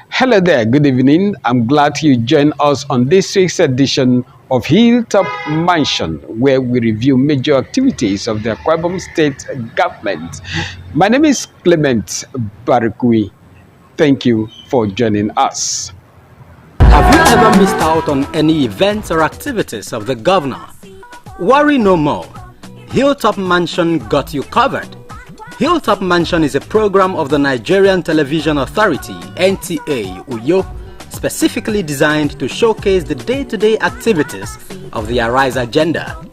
Hello there, good evening. I'm glad you joined us on this week's edition of Hilltop Mansion, where we review major activities of the Akwa Ibom State government. My name is Clement Barikui. Thank you for joining us. Have you ever missed out on any events or activities of the governor? Worry no more. Hilltop Mansion got you covered. Hilltop Mansion is a program of the Nigerian Television Authority, NTA, Uyo, specifically designed to showcase the day-to-day activities of the Arise agenda.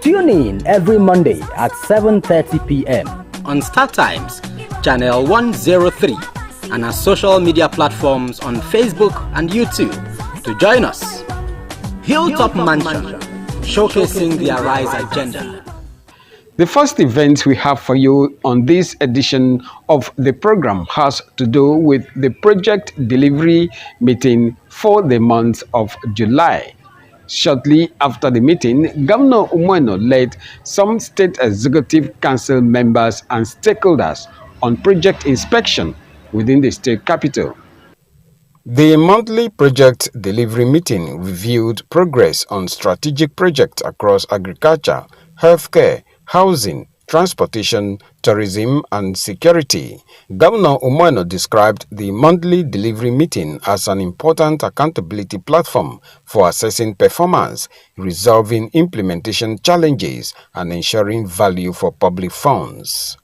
Tune in every Monday at 7:30 p.m. on Star Times, Channel 103, and our social media platforms on Facebook and YouTube to join us. Hilltop Mansion, showcasing the Arise agenda. The first event we have for you on this edition of the program has to do with the project delivery meeting for the month of July. Shortly after the meeting, Governor Umueno led some State Executive Council members and stakeholders on project inspection within the state capital. The monthly project delivery meeting reviewed progress on strategic projects across agriculture, healthcare, housing, transportation, tourism, and security. Governor Umueno described the monthly delivery meeting as an important accountability platform for assessing performance, resolving implementation challenges, and ensuring value for public funds.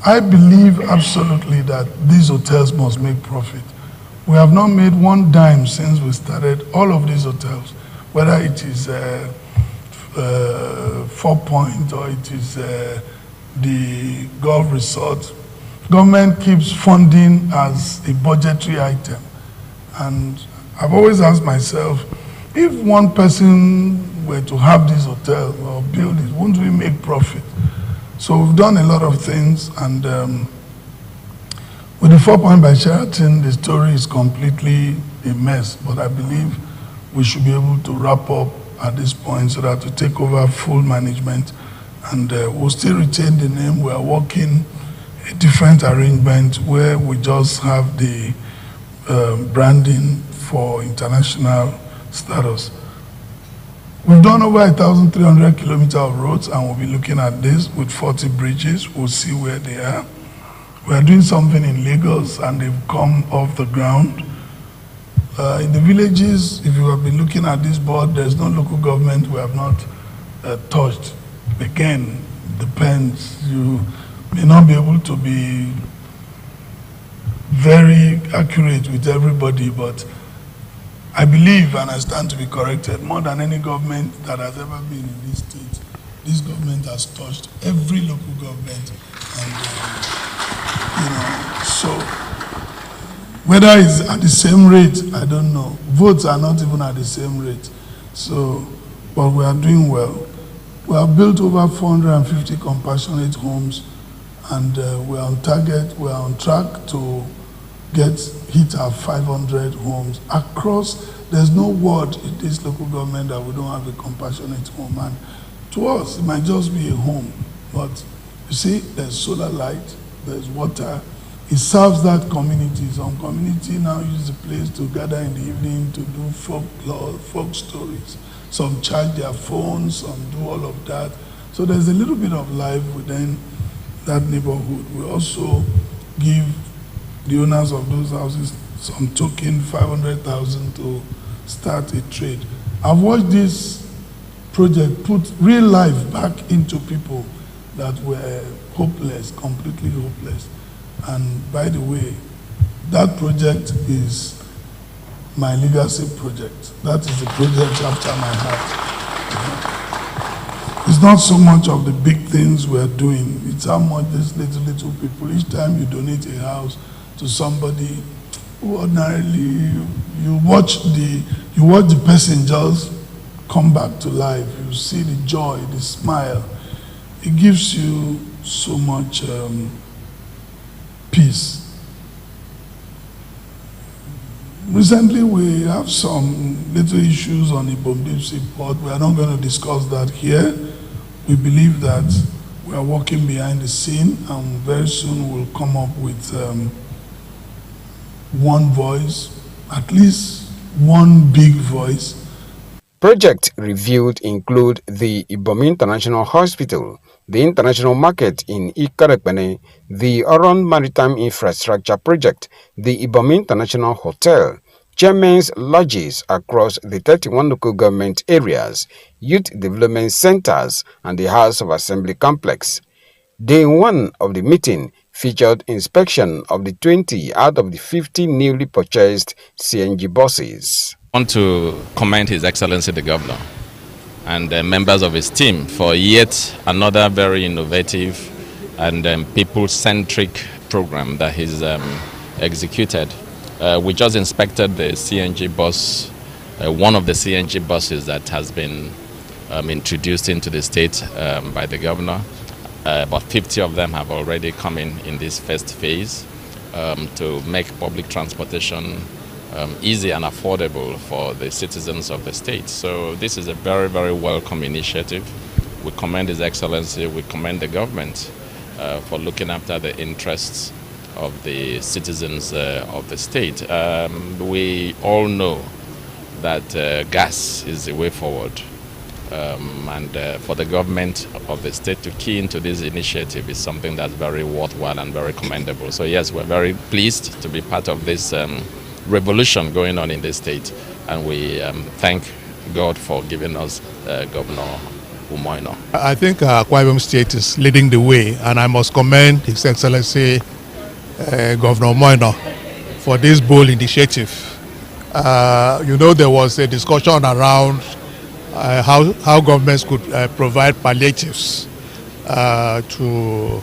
I believe absolutely that these hotels must make profit. We have not made one dime since we started all of these hotels, whether it is 4 Point or it is the golf resort. Government keeps funding as a budgetary item. And I've always asked myself, if one person were to have this hotel or build it, won't we make profit? So we've done a lot of things, and with the 4 Point by Sheraton, the story is completely a mess, but I believe we should be able to wrap up at this point so that to take over full management, and we'll still retain the name. We are working a different arrangement where we just have the branding for international status. We've done over 1,300 kilometers of roads, and we'll be looking at this with 40 bridges. We'll see where they are. We are doing something in Lagos, and they've come off the ground. In the villages, if you have been looking at this board, there's no local government we have not touched. Again, depends. You may not be able to be very accurate with everybody, but I believe, and I stand to be corrected, more than any government that has ever been in this state, this government has touched every local government. And, so whether it's at the same rate, I don't know. Votes are not even at the same rate. So, but we are doing well. We have built over 450 compassionate homes, and we are on target. We are on track to hit our 500 homes across. There's no ward in this local government that we don't have a compassionate home. And to us, it might just be a home. But you see, there's solar light, there's water. It serves that community. Some community now use the place to gather in the evening to do folklore, folk stories. Some charge their phones, some do all of that. So there's a little bit of life within that neighborhood. We also give the owners of those houses some token 500,000 to start a trade. I've watched this project put real life back into people that were hopeless, completely hopeless. And by the way, That project is my legacy project. That is the project after my heart. It's not so much of the big things we're doing. It's how much these little people, each time you donate a house to somebody, ordinarily you watch the person just come back to life. You see the joy, the smile. It gives you so much peace. Recently, we have some little issues on Ibom port. We are not going to discuss that here. We believe that we are working behind the scene, and very soon we'll come up with one voice, at least one big voice. Projects reviewed include the Ibom International Hospital, the International Market in Ikarekpene, the Oron Maritime Infrastructure Project, the Ibom International Hotel, chairmen's lodges across the 31 local government areas, youth development centers, and the House of Assembly complex. Day 1 of the meeting featured inspection of the 20 out of the 50 newly purchased CNG buses. I want to commend His Excellency the Governor and members of his team for yet another very innovative and people-centric program that he's executed. We just inspected the CNG bus, one of the CNG buses that has been introduced into the state by the governor. About 50 of them have already come in this first phase to make public transportation easy and affordable for the citizens of the state. So this is a very, very welcome initiative. We commend His Excellency, we commend the government for looking after the interests of the citizens of the state. We all know that gas is the way forward. And for the government of the state to key into this initiative is something that's very worthwhile and very commendable. So yes, we're very pleased to be part of this revolution going on in the state, and we thank God for giving us Governor Umoino. I think Akwa Ibom State is leading the way, and I must commend His Excellency Governor Umoino for this bold initiative. There was a discussion around how governments could provide palliatives to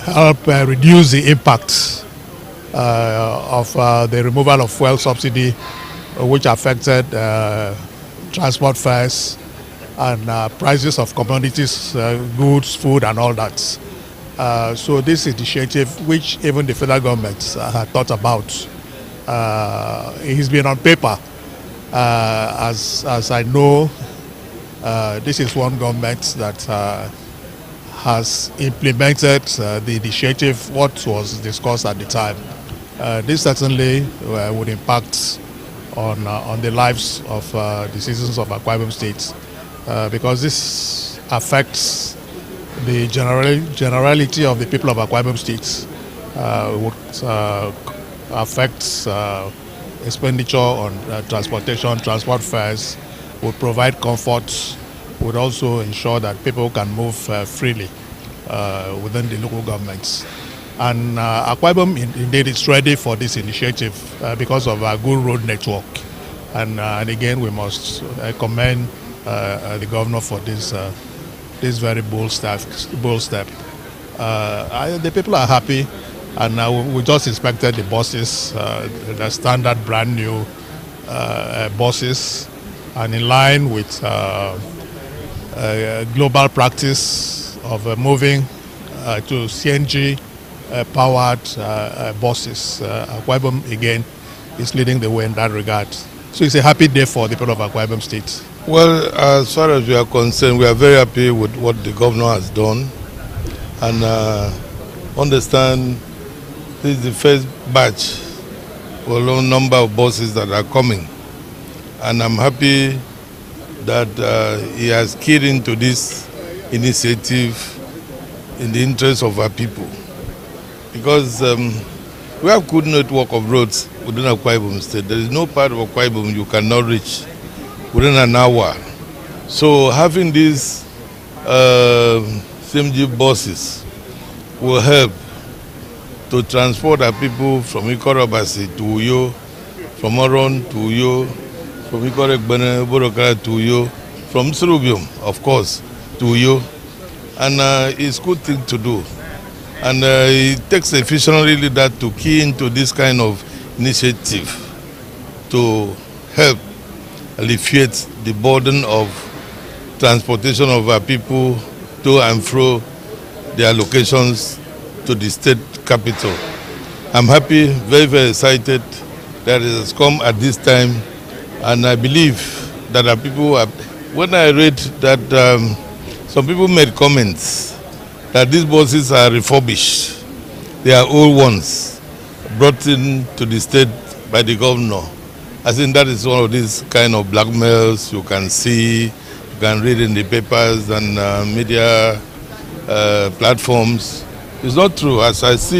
help reduce the impact of the removal of fuel subsidy, which affected transport fares and prices of commodities, goods, food, and all that. So this initiative, which even the federal government had thought about, it's been on paper. As I know, this is one government that has implemented the initiative, what was discussed at the time. This certainly would impact on the lives of the citizens of Akwa Ibom State, because this affects the generality of the people of Akwa Ibom State. Would affect expenditure on transportation, transport fares, would provide comfort, would also ensure that people can move freely within the local governments. And Akwa Ibom indeed is ready for this initiative because of our good road network. And again, we must commend the governor for this very bold step. The people are happy, and we just inspected the buses, the standard brand new buses, and in line with global practice of moving to CNG powered buses. Akwa Ibom again is leading the way in that regard. So it's a happy day for the people of Akwa Ibom State. Well, as far as we are concerned, we are very happy with what the governor has done, and understand this is the first batch for a long number of buses that are coming, and I'm happy that he has keyed into this initiative in the interest of our people, because we have good network of roads within Akwa Ibom State. There is no part of Akwa Ibom you cannot reach within an hour. So having these CMG buses will help to transport our people from Ikorobasi to Uyo, from Oron to Uyo, from Ikoregbene, Borokara to Uyo, from Surubium, of course, to Uyo. And it's a good thing to do. And it takes a visionary leader to key into this kind of initiative to help alleviate the burden of transportation of our people to and fro their locations to the state capital. I'm happy, very, very excited that it has come at this time, and I believe that our people are, when I read that some people made comments that these buses are refurbished, they are old ones brought in to the state by the governor. I think that is one of these kind of blackmails you can see, you can read in the papers and media platforms. It's not true. As I see